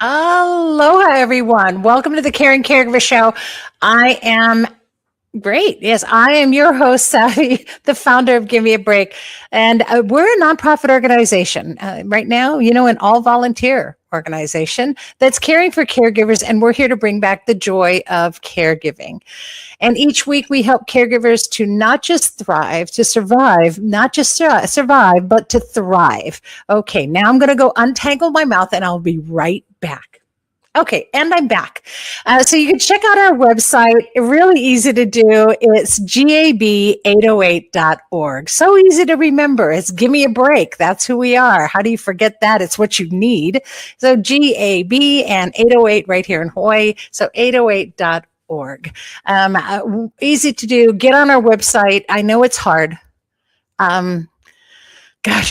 Aloha, everyone. Welcome to the Caring Caregiver Show. I am great. Yes, I am your host, Savy, the founder of Give Me a Break. And we're a nonprofit organization right now, an all volunteer organization that's caring for caregivers. And we're here to bring back the joy of caregiving. And each week we help caregivers to not just thrive, to survive, not just survive, but to thrive. Okay, now I'm going to go untangle my mouth and I'll be right back. Okay, and I'm back. So you can check out our website. Really easy to do. It's gab808.org. So easy to remember. It's Give Me a Break. That's who we are. How do you forget that? It's what you need. So GAB and 808 right here in Hawaii. So 808.org. Easy to do. Get on our website. I know it's hard. I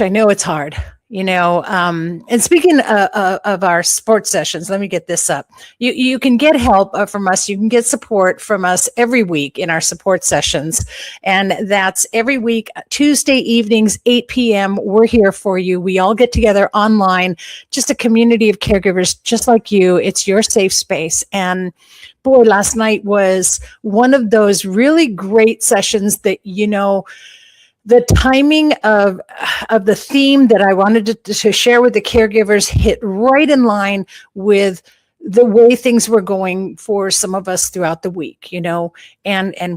know it's hard. And speaking of our sports sessions, let me get this up. You can get help from us. You can get support from us every week in our support sessions. And that's every week, Tuesday evenings, 8 p.m. We're here for you. We all get together online, just a community of caregivers just like you. It's your safe space. And boy, last night was one of those really great sessions that, the timing of the theme that I wanted to share with the caregivers hit right in line with the way things were going for some of us throughout the week, and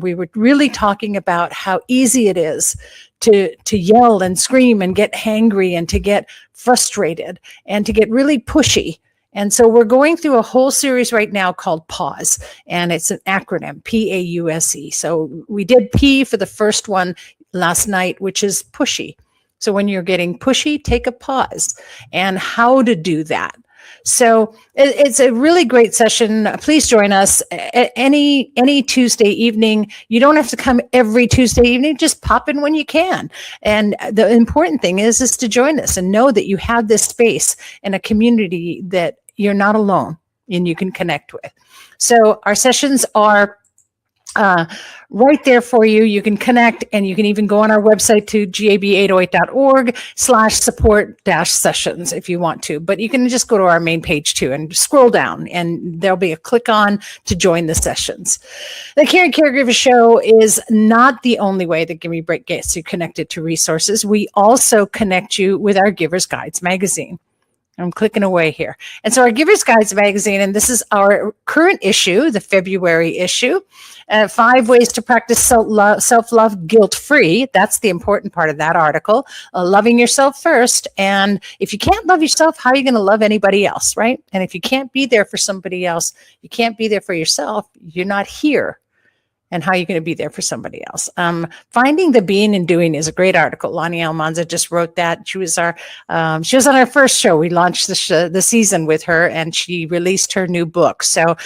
we were really talking about how easy it is to yell and scream and get hangry and to get frustrated and to get really pushy. And so we're going through a whole series right now called Paws, and it's an acronym, PAUSE. So we did P for the first one last night, which is pushy. So when you're getting pushy, take a pause, and how to do that. So it's a really great session. Please join us any Tuesday evening. You don't have to come every Tuesday evening. Just pop in when you can. And the important thing is to join us and know that you have this space in a community that you're not alone and you can connect with. So our sessions are right there for you. You can connect, and you can even go on our website to gab808.org/support-sessions if you want to, but you can just go to our main page too and scroll down and there'll be a click on to join the sessions. The Caring Caregiver Show is not the only way that Give Me a Break gets you connected to resources. We also connect you with our Giver's Guides magazine. I'm clicking away here. And so our Giver's Guides magazine, and this is our current issue, the February issue, 5 ways to practice self-love guilt-free. That's the important part of that article. Loving yourself first. And if you can't love yourself, how are you going to love anybody else, right? And if you can't be there for somebody else, you can't be there for yourself, you're not here. And how are you going to be there for somebody else? Finding the Being and Doing is a great article. Lonnie Almanza just wrote that. She was on our first show. We launched the season with her, and she released her new book. So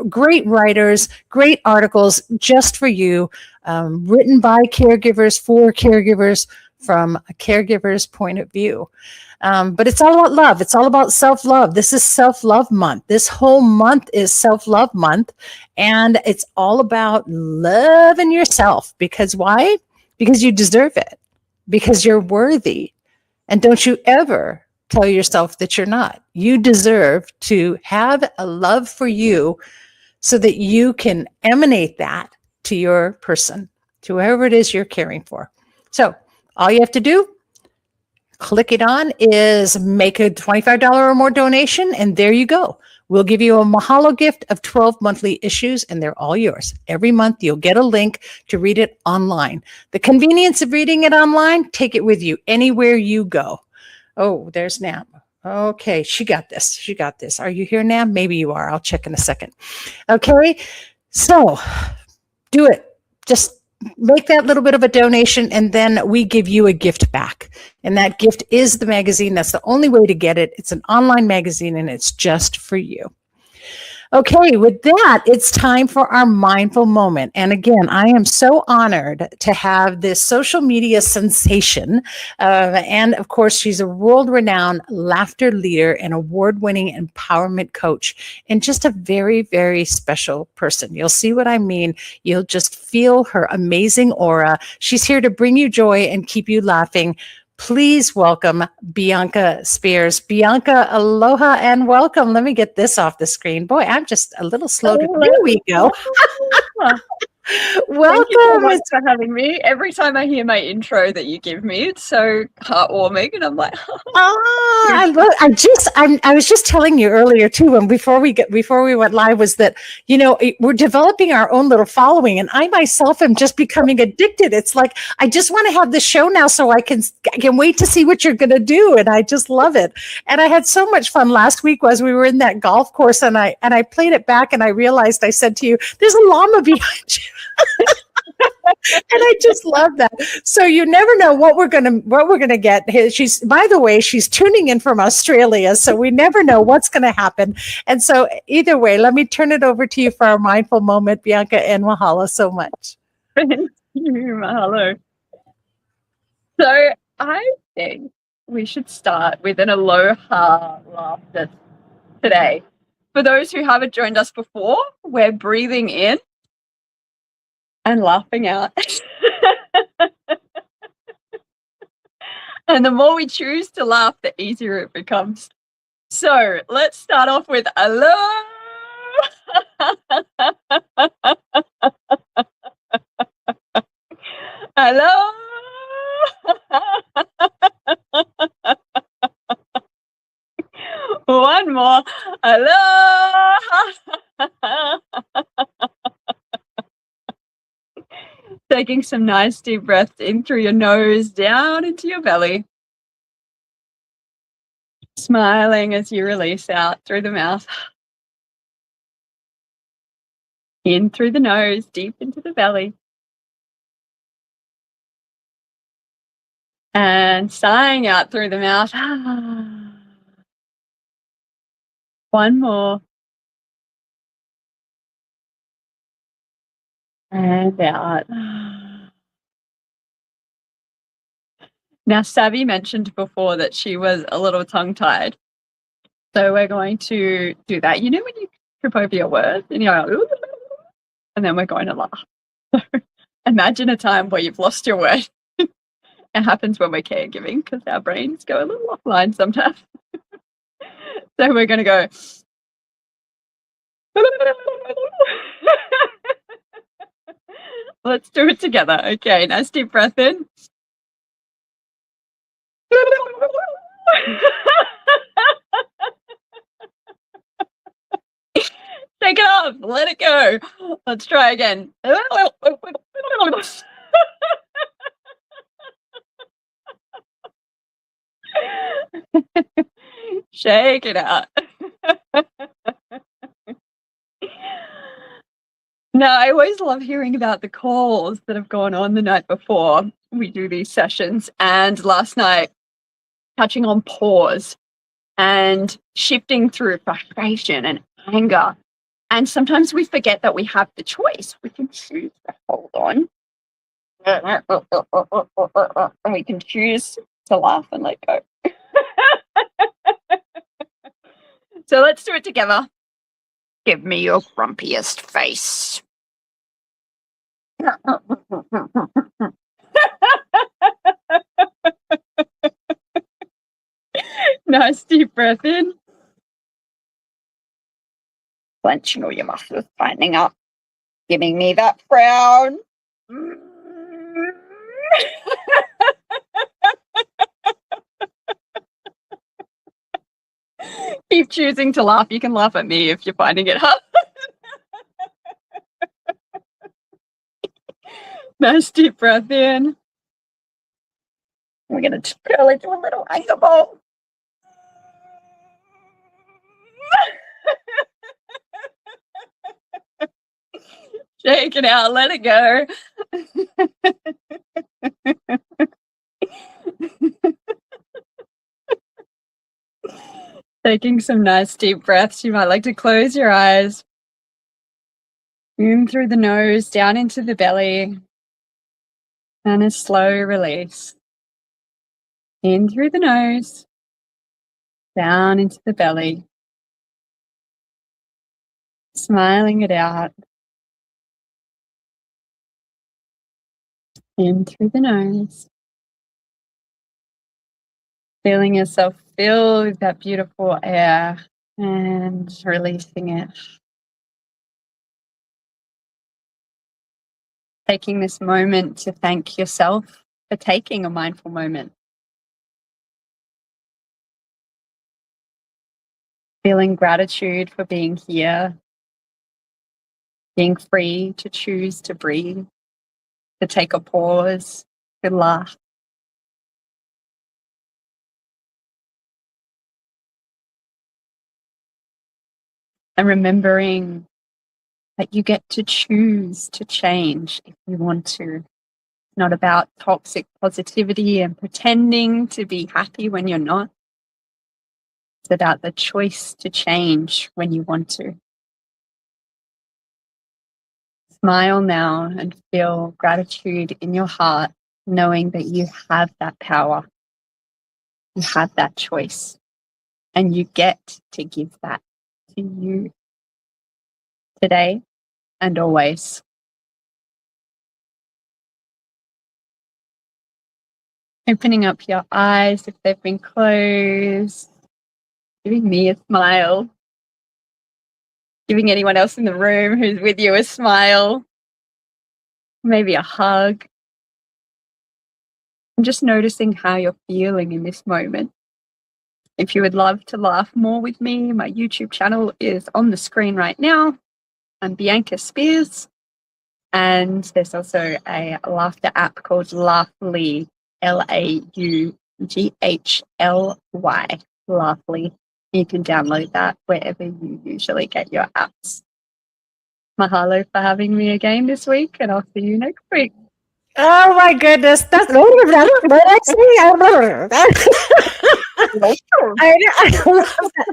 great writers, great articles just for you, written by caregivers for caregivers from a caregiver's point of view. But it's all about love. It's all about self-love. This is self-love month. This whole month is self-love month. And it's all about loving yourself. Because why? Because you deserve it. Because you're worthy. And don't you ever tell yourself that you're not. You deserve to have a love for you so that you can emanate that to your person, to whoever it is you're caring for. So all you have to do, click it on, is make a $25 or more donation, and there you go. We'll give you a mahalo gift of 12 monthly issues, and they're all yours. Every month, you'll get a link to read it online. The convenience of reading it online, take it with you anywhere you go. Oh, there's Nam. Okay, she got this. She got this. Are you here, Nam? Maybe you are. I'll check in a second. Okay, so do it. Just make that little bit of a donation, and then we give you a gift back. And that gift is the magazine. That's the only way to get it. It's an online magazine, and it's just for you. Okay, with that, it's time for our mindful moment. And again, I am so honored to have this social media sensation. And of course, she's a world-renowned laughter leader and award-winning empowerment coach, and just a very, very special person. You'll see what I mean. You'll just feel her amazing aura. She's here to bring you joy and keep you laughing. Please welcome Bianca Spears. Bianca, aloha and welcome. Let me get this off the screen. Boy, I'm just a little slow to. There we go. Thank you so Welcome. much for having me. Every time I hear my intro that you give me, it's so heartwarming, and I'm like, I was just telling you earlier too, and before we went live, was that we're developing our own little following, and I myself am just becoming addicted. It's like I just want to have the show now, so I can wait to see what you're going to do, and I just love it. And I had so much fun last week as we were in that golf course, and I played it back, and I realized I said to you, "There's a llama behind you." And I just love that. So you never know what we're gonna get. She's, by the way, she's tuning in from Australia, so we never know what's gonna happen. And so either way, let me turn it over to you for our mindful moment, Bianca, and mahalo so much. thank you, mahalo. So I think we should start with an aloha laughter today. For those who haven't joined us before, we're breathing in and laughing out. And the more we choose to laugh, the easier it becomes. So let's start off with aloha. Aloha. One more. Aloha. Taking some nice deep breaths in through your nose, down into your belly. Smiling as you release out through the mouth. In through the nose, deep into the belly. And sighing out through the mouth. One more. And out. Now, Savy mentioned before that she was a little tongue-tied. So we're going to do that. You know when you trip over your words and you're like, and then we're going to laugh. So imagine a time where you've lost your word. It happens when we're caregiving because our brains go a little offline sometimes. So we're going to go. Let's do it together. Okay, nice deep breath in. Take it off. Let it go. Let's try again. Shake it out. Now, I always love hearing about the calls that have gone on the night before we do these sessions. And last night, touching on pause and shifting through frustration and anger. And sometimes we forget that we have the choice. We can choose to hold on. And we can choose to laugh and let go. So let's do it together. Give me your grumpiest face. Nice deep breath in. Clenching all your muscles, tightening up, giving me that frown. Keep choosing to laugh. You can laugh at me if you're finding it hard. Nice deep breath in. We're going to curl into a little anger ball. Shake it out. Let it go. Taking some nice deep breaths. You might like to close your eyes. In through the nose, down into the belly. And a slow release. In through the nose, down into the belly. Smiling it out. In through the nose. Feeling yourself fill with that beautiful air and releasing it. Taking this moment to thank yourself for taking a mindful moment. Feeling gratitude for being here, being free to choose to breathe, to take a pause, to laugh. And remembering that you get to choose to change if you want to. It's not about toxic positivity and pretending to be happy when you're not. It's about the choice to change when you want to. Smile now and feel gratitude in your heart, knowing that you have that power. You have that choice. And you get to give that to you today and always. Opening up your eyes if they've been closed. Giving me a smile. Giving anyone else in the room who's with you a smile. Maybe a hug. And just noticing how you're feeling in this moment. If you would love to laugh more with me, my YouTube channel is on the screen right now. I'm Bianca Spears. And there's also a laughter app called Laughly, Laughtly. Laughly. You can download that wherever you usually get your apps. Mahalo for having me again this week, and I'll see you next week. Oh my goodness. That's I love that.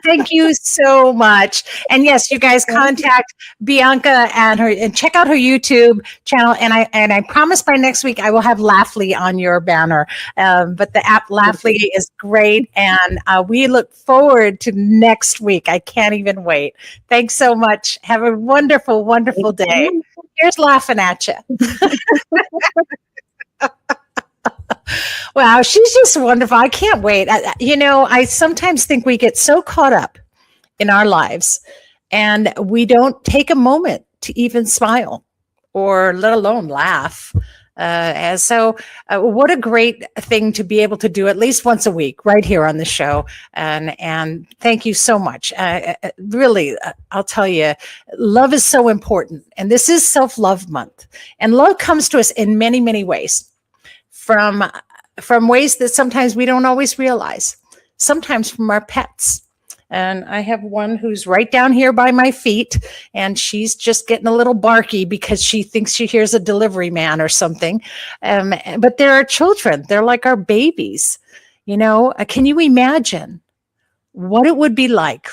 Thank you so much. And yes, you guys contact Bianca and check out her YouTube channel. And I promise by next week I will have Laughly on your banner. But the app Laughly is great, and we look forward to next week. I can't even wait. Thanks so much. Have a wonderful, wonderful day. Here's laughing at you. Wow, she's just wonderful. I can't wait. I sometimes think we get so caught up in our lives and we don't take a moment to even smile or let alone laugh. What a great thing to be able to do at least once a week right here on the show. And thank you so much. Really, I'll tell you, love is so important. And this is Self-Love Month. And love comes to us in many, many ways. From ways that sometimes we don't always realize, sometimes from our pets. And I have one who's right down here by my feet, and she's just getting a little barky because she thinks she hears a delivery man or something. But there are children, they're like our babies. Can you imagine what it would be like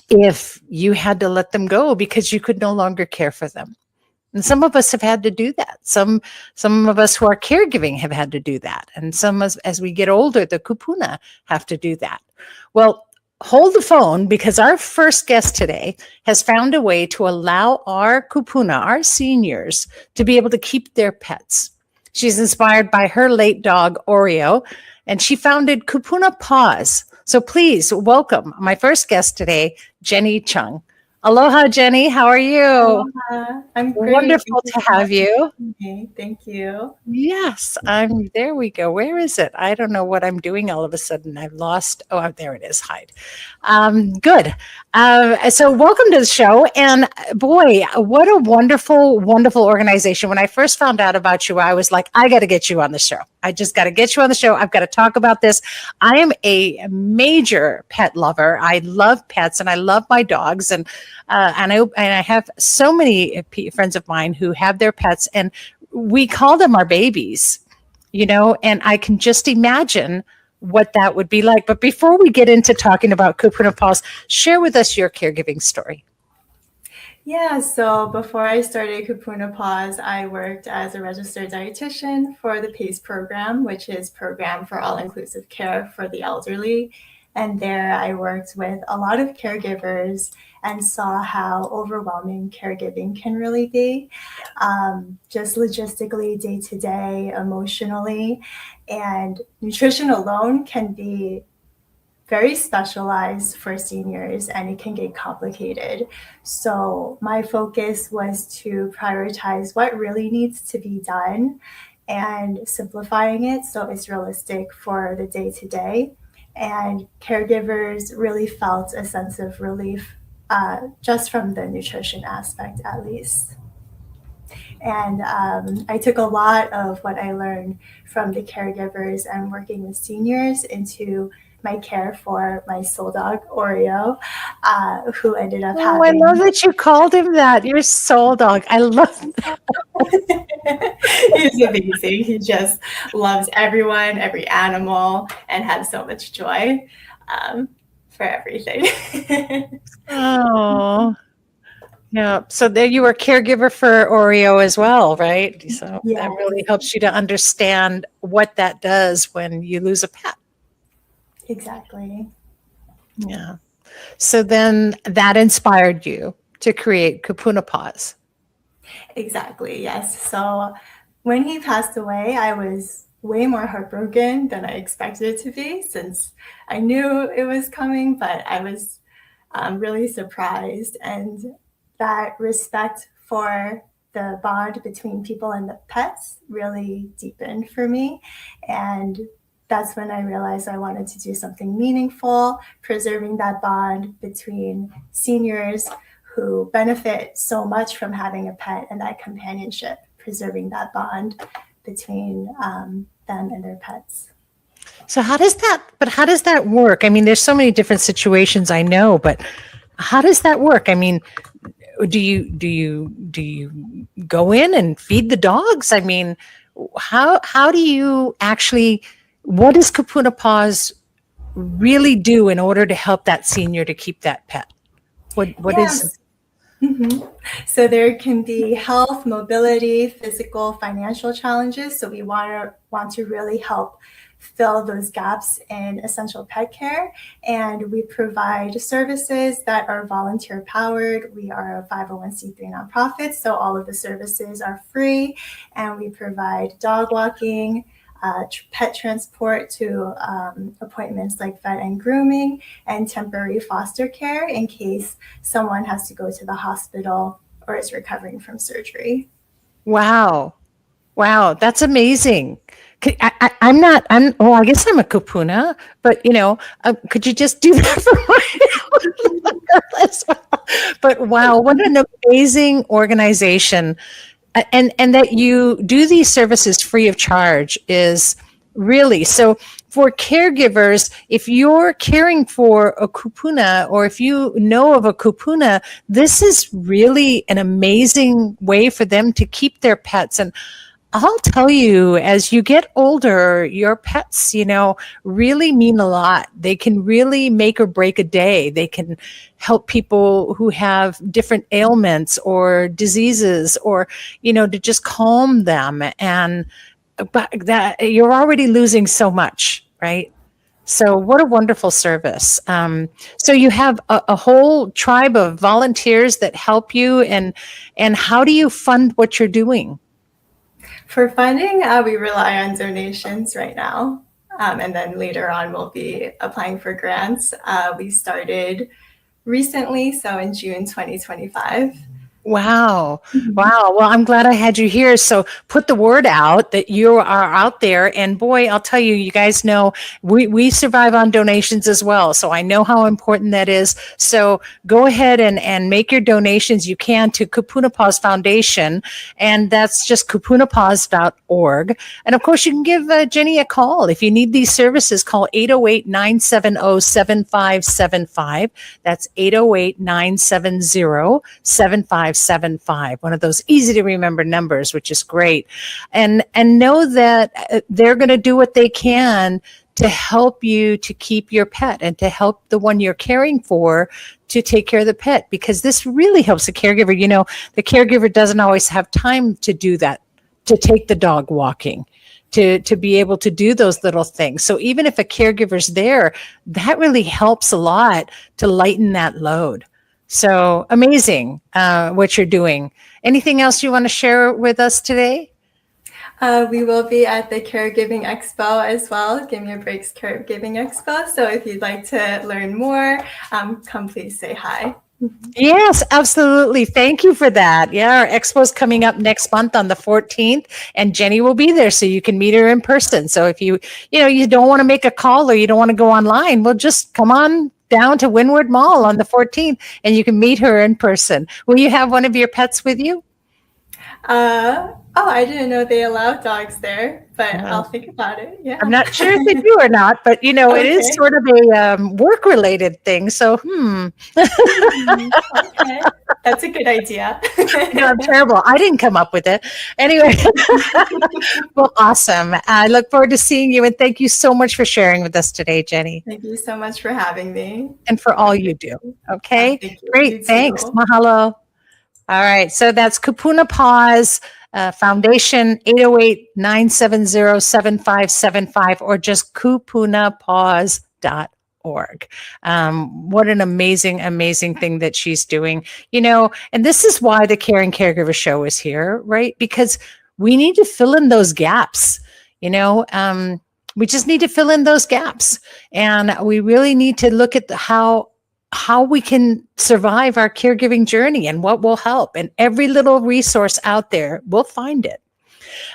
if you had to let them go because you could no longer care for them? And some of us have had to do that. Some of us who are caregiving have had to do that. And some as we get older, the Kupuna have to do that. Well, hold the phone, because our first guest today has found a way to allow our Kupuna, our seniors, to be able to keep their pets. She's inspired by her late dog, Oreo, and she founded Kupuna Paws. So please welcome my first guest today, Jenny Chung. Aloha, Jenny. How are you? Aloha. I'm great. Wonderful to have you. Thank you. Yes, there we go. Where is it? I don't know what I'm doing all of a sudden. I've lost. Oh, there it is. Hide. Good. So welcome to the show. And boy, what a wonderful, wonderful organization. When I first found out about you, I was like, I got to get you on the show. I just got to get you on the show. I've got to talk about this. I am a major pet lover. I love pets and I love my dogs. And I have so many friends of mine who have their pets, and we call them our babies, and I can just imagine what that would be like. But before we get into talking about Kupuna Paws, share with us your caregiving story. Yeah, so before I started Kupuna Paws, I worked as a registered dietitian for the PACE program, which is Program for All-Inclusive Care for the Elderly. And there I worked with a lot of caregivers and saw how overwhelming caregiving can really be, just logistically, day to day, emotionally. And nutrition alone can be very specialized for seniors and it can get complicated. So my focus was to prioritize what really needs to be done and simplifying it so it's realistic for the day to day. And caregivers really felt a sense of relief just from the nutrition aspect, at least. And I took a lot of what I learned from the caregivers and working with seniors into my care for my soul dog, Oreo, who ended up Oh, I having. love that you called him that. Your soul dog. I love that. He's amazing. He just loves everyone, every animal, and has so much joy for everything. Oh, yeah. So there you were a caregiver for Oreo as well, right? So that really helps you to understand what that does when you lose a pet. Exactly. Yeah. So then that inspired you to create Kupuna Paws. Exactly. Yes. So when he passed away, I was way more heartbroken than I expected it to be, since I knew it was coming, but I was really surprised. And that respect for the bond between people and the pets really deepened for me. And that's when I realized I wanted to do something meaningful, preserving that bond between seniors who benefit so much from having a pet and that companionship, preserving that bond between them and their pets. So how does that work? I mean, there's so many different situations I know, but how does that work? I mean, do you go in and feed the dogs? I mean, how do you actually, what does Kupuna Paws really do in order to help that senior to keep that pet? What is? Mm-hmm. So there can be health, mobility, physical, financial challenges. So we want to really help fill those gaps in essential pet care. And we provide services that are volunteer powered. We are a 501c3 nonprofit, so all of the services are free. And we provide dog walking, pet transport to appointments like vet and grooming, and temporary foster care in case someone has to go to the hospital or is recovering from surgery. Wow, that's amazing. I guess I'm a Kupuna, but could you just do that for my as well? But wow, what an amazing organization. And that you do these services free of charge is really so. For caregivers, if you're caring for a Kupuna or if you know of a Kupuna, this is really an amazing way for them to keep their pets. And I'll tell you, as you get older, your pets, really mean a lot. They can really make or break a day. They can help people who have different ailments or diseases, or, to just calm them. But that you're already losing so much, right? So what a wonderful service. So you have a whole tribe of volunteers that help you, and how do you fund what you're doing? For funding, we rely on donations right now. And then later on, we'll be applying for grants. We started recently, so in June 2025. Wow. Well, I'm glad I had you here. So put the word out that you are out there. And boy, I'll tell you, you guys know we survive on donations as well. So I know how important that is. So go ahead and make your donations. You can to Kupuna Paws Foundation. And that's just kupunapaws.org. And of course, you can give Jenny a call. If you need these services, call 808-970-7575. That's 808-970-7575. One of those easy to remember numbers, which is great. And know that they're going to do what they can to help you to keep your pet and to help the one you're caring for to take care of the pet, because this really helps the caregiver. The caregiver doesn't always have time to do that, to take the dog walking, to be able to do those little things. So even if a caregiver's there, that really helps a lot to lighten that load. So amazing what you're doing. Anything else you want to share with us today? We will be at the Caregiving Expo as well, Give Me a Break's Caregiving Expo. So if you'd like to learn more, come please say hi. Yes, absolutely. Thank you for that. Yeah, our expo's coming up next month on the 14th, and Jenny will be there so you can meet her in person. So if you don't want to make a call or you don't want to go online, well, just come on down to Windward Mall on the 14th and you can meet her in person. Will you have one of your pets with you? I didn't know they allow dogs there, but I'll think about it. Yeah. I'm not sure if they do or not, but it is sort of a work-related thing. So, Okay, that's a good idea. No, I'm terrible. I didn't come up with it. Anyway, well, awesome. I look forward to seeing you, and thank you so much for sharing with us today, Jenny. Thank you so much for having me. And for all you do. Okay, Thank you. great. You Thanks. too. Mahalo. All right. So that's Kupuna Paws Foundation, 808-970-7575, or just kupunapaws.org. What an amazing, amazing thing that she's doing. And this is why the Care and Caregiver Show is here, right? Because we need to fill in those gaps. We just need to fill in those gaps. And we really need to look at how we can survive our caregiving journey and what will help. And every little resource out there, we'll find it.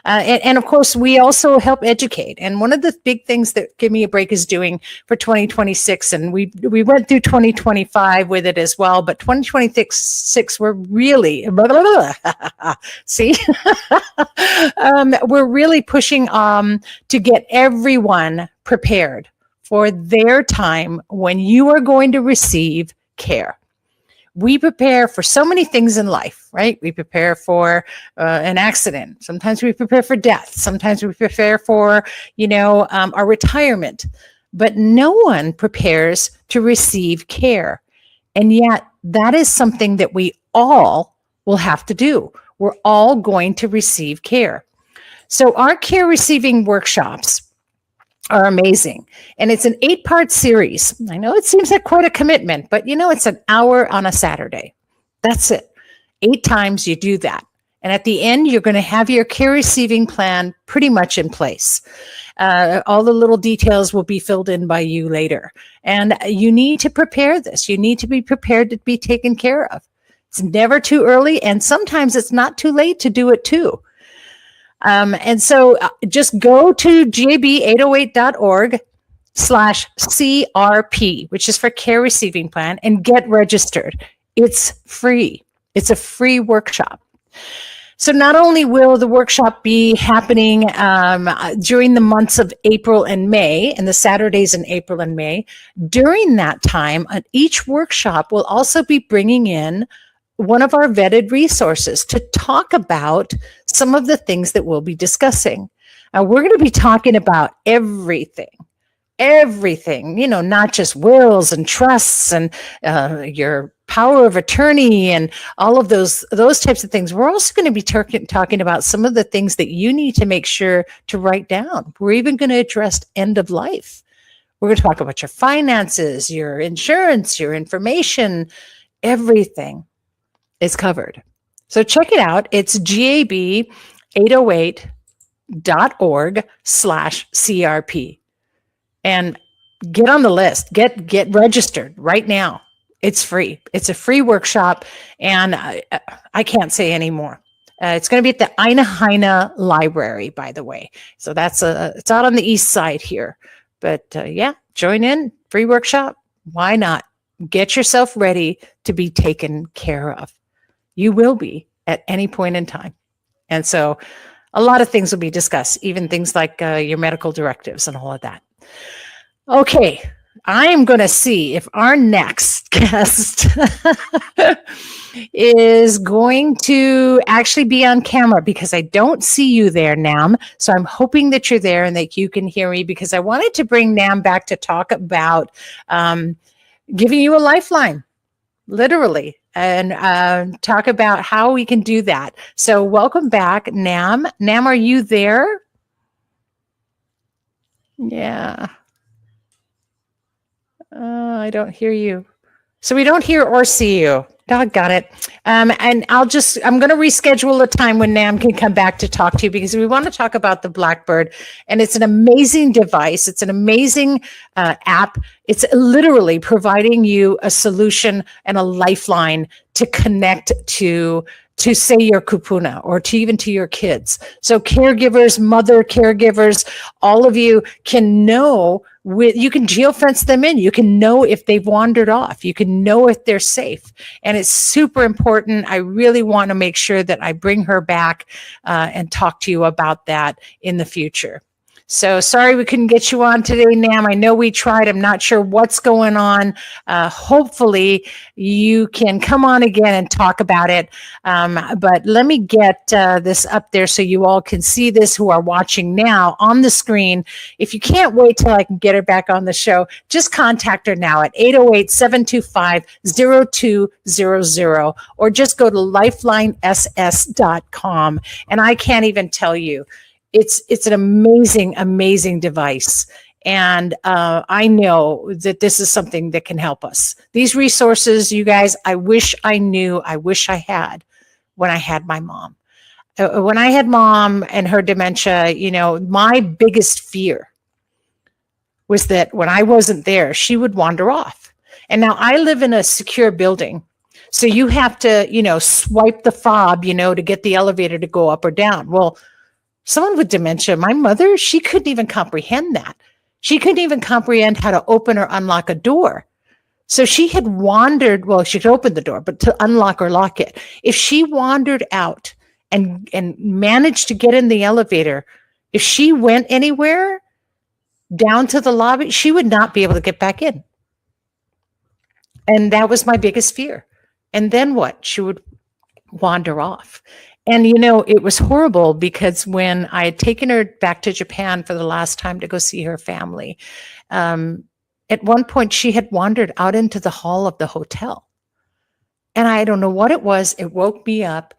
And of course, we also help educate. And one of the big things that Give Me a Break is doing for 2026, and we went through 2025 with it as well, but 2026, we're really, see, we're really pushing to get everyone prepared for their time when you are going to receive care. We prepare for so many things in life, right? We prepare for an accident. Sometimes we prepare for death. Sometimes we prepare for, our retirement. But no one prepares to receive care. And yet that is something that we all will have to do. We're all going to receive care. So our care receiving workshops are amazing. And it's an 8-part series. I know it seems like quite a commitment, but it's an hour on a Saturday. That's it. 8 times you do that. And at the end, you're going to have your care receiving plan pretty much in place. All the little details will be filled in by you later. And you need to prepare this. You need to be prepared to be taken care of. It's never too early. And sometimes it's not too late to do it too. And so just go to gab808.org/CRP, which is for Care Receiving Plan, and get registered. It's free. It's a free workshop. So not only will the workshop be happening during the months of April and May, and the Saturdays in April and May, during that time, each workshop will also be bringing in one of our vetted resources to talk about some of the things that we'll be discussing. We're going to be talking about everything, not just wills and trusts and your power of attorney and all of those types of things. We're also going to be talking about some of the things that you need to make sure to write down. We're even going to address end of life. We're going to talk about your finances, your insurance, your information, everything is covered. So check it out. It's gab808.org/CRP. And get on the list. Get registered right now. It's free. It's a free workshop, and I can't say any more. It's going to be at the Heine Library, by the way. So it's out on the east side here. But join in. Free workshop. Why not? Get yourself ready to be taken care of. You will be at any point in time. And so a lot of things will be discussed, even things like your medical directives and all of that. Okay, I am going to see if our next guest is going to actually be on camera, because I don't see you there, Nam. So I'm hoping that you're there and that you can hear me, because I wanted to bring Nam back to talk about giving you a lifeline, literally, and talk about how we can do that. So welcome back, Nam. Nam, are you there? Yeah. I don't hear you. So we don't hear or see you. Doggone it. And I'm going to reschedule a time when Nam can come back to talk to you, because we want to talk about the Blackbird. And it's an amazing device. It's an amazing app. It's literally providing you a solution and a lifeline to connect to say your kupuna, or to even to your kids. So caregivers, mother caregivers, all of you can know, you can geofence them in. You can know if they've wandered off. You can know if they're safe. And it's super important. I really want to make sure that I bring her back and talk to you about that in the future. So sorry we couldn't get you on today, Nam. I know we tried. I'm not sure what's going on. Hopefully you can come on again and talk about it. But let me get this up there so you all can see this who are watching now on the screen. If you can't wait till I can get her back on the show, just contact her now at 808-725-0200, or just go to lifeliness.com. And I can't even tell you, it's an amazing device. And I know that this is something that can help us. These resources, you guys, I wish I knew, I wish I had when I had my mom. When I had mom and her dementia, my biggest fear was that when I wasn't there, she would wander off. And now I live in a secure building. So you have to, swipe the fob, to get the elevator to go up or down. Well, someone with dementia, my mother, she couldn't even comprehend that. She couldn't even comprehend how to open or unlock a door. So she had wandered, well, she could open the door, but to unlock or lock it. If she wandered out and managed to get in the elevator, if she went anywhere down to the lobby, she would not be able to get back in. And that was my biggest fear. And then what? She would wander off. And, it was horrible, because when I had taken her back to Japan for the last time to go see her family, at one point she had wandered out into the hall of the hotel. And I don't know what it was. It woke me up,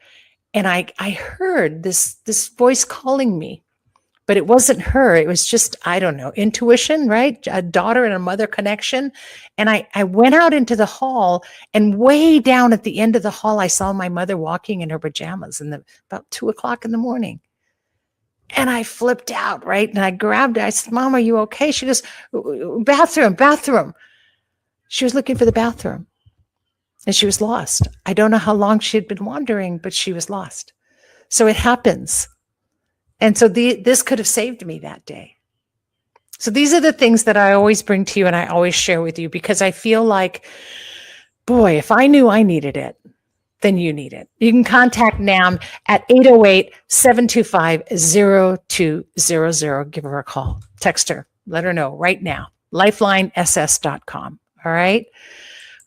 and I heard this voice calling me, but it wasn't her. It was just, I don't know, intuition, right? A daughter and a mother connection. And I went out into the hall, and way down at the end of the hall, I saw my mother walking in her pajamas about 2:00 in the morning. And I flipped out, right? And I grabbed her. I said, "Mom, are you okay?" She goes, bathroom. She was looking for the bathroom, and she was lost. I don't know how long she had been wandering, but she was lost. So it happens. And so this could have saved me that day. So these are the things that I always bring to you and I always share with you, because I feel like, boy, if I knew I needed it, then you need it. You can contact Nam at 808-725-0200. Give her a call. Text her. Let her know right now. LifelineSS.com. All right?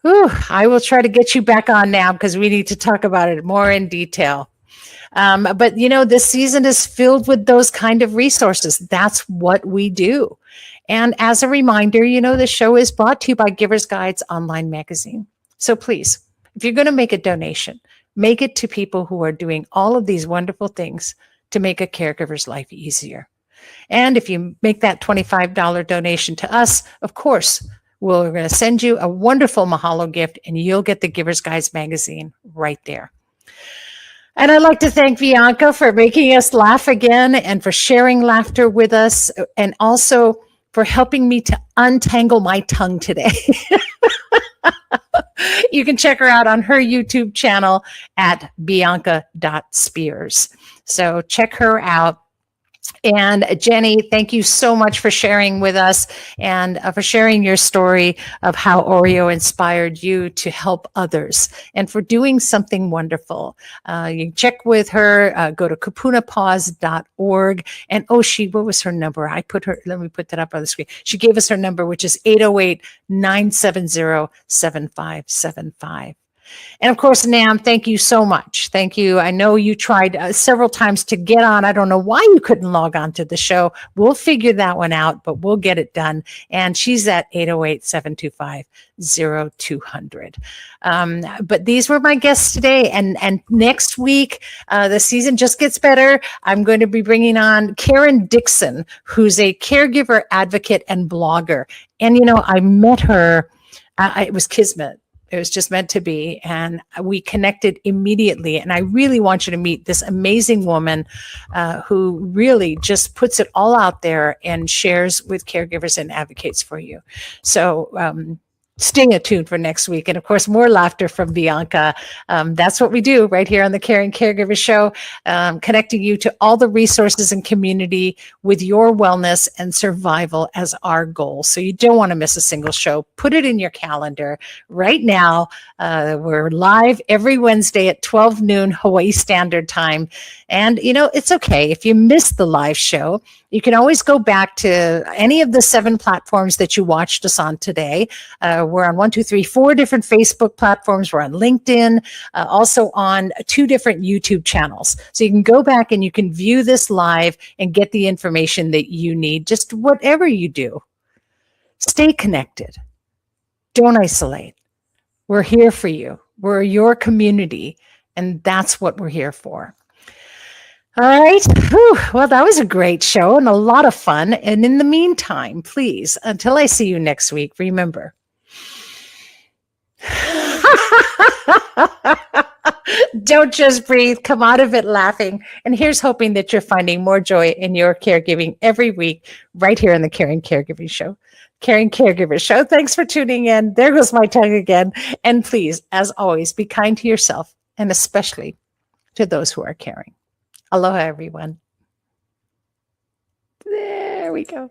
Whew, I will try to get you back on now, because we need to talk about it more in detail. But this season is filled with those kind of resources. That's what we do. And as a reminder, the show is brought to you by Givers Guides online magazine. So please, if you're going to make a donation, make it to people who are doing all of these wonderful things to make a caregiver's life easier. And if you make that $25 donation to us, of course, we're going to send you a wonderful Mahalo gift, and you'll get the Givers Guides magazine right there. And I'd like to thank Bianca for making us laugh again, and for sharing laughter with us, and also for helping me to untangle my tongue today. You can check her out on her YouTube channel at Bianca.Spears. So check her out. And Jenny, thank you so much for sharing with us, and for sharing your story of how Oreo inspired you to help others, and for doing something wonderful. You can check with her, go to KūpunaPaws.org. And what was her number? Let me put that up on the screen. She gave us her number, which is 808-970-7575. And of course, Nam, thank you so much. Thank you. I know you tried several times to get on. I don't know why you couldn't log on to the show. We'll figure that one out, but we'll get it done. And she's at 808-725-0200. But these were my guests today. And next week, the season just gets better. I'm going to be bringing on Karen Dixon, who's a caregiver advocate and blogger. And, you know, I met her. It was kismet. It was just meant to be. And we connected immediately. And I really want you to meet this amazing woman who really just puts it all out there and shares with caregivers and advocates for you. So stay tuned for next week. And of course, more laughter from Bianca. That's what we do right here on the Caring Caregiver Show, connecting you to all the resources and community with your wellness and survival as our goal. So you don't want to miss a single show. Put it in your calendar right now. We're live every Wednesday at 12 noon Hawaii Standard Time. And, you know, it's okay if you missed the live show. You can always go back to any of the 7 platforms that you watched us on today. We're on 4 different Facebook platforms. We're on LinkedIn, also on 2 different YouTube channels. So you can go back and you can view this live and get the information that you need. Just whatever you do, stay connected. Don't isolate. We're here for you. We're your community, and that's what we're here for. All right. Whew. Well, that was a great show and a lot of fun. And in the meantime, please, until I see you next week, remember, don't just breathe. Come out of it laughing. And here's hoping that you're finding more joy in your caregiving every week right here on the Caring Caregiving Show. Caring Caregiver Show. Thanks for tuning in. There goes my tongue again. And please, as always, be kind to yourself and especially to those who are caring. Aloha, everyone. There we go.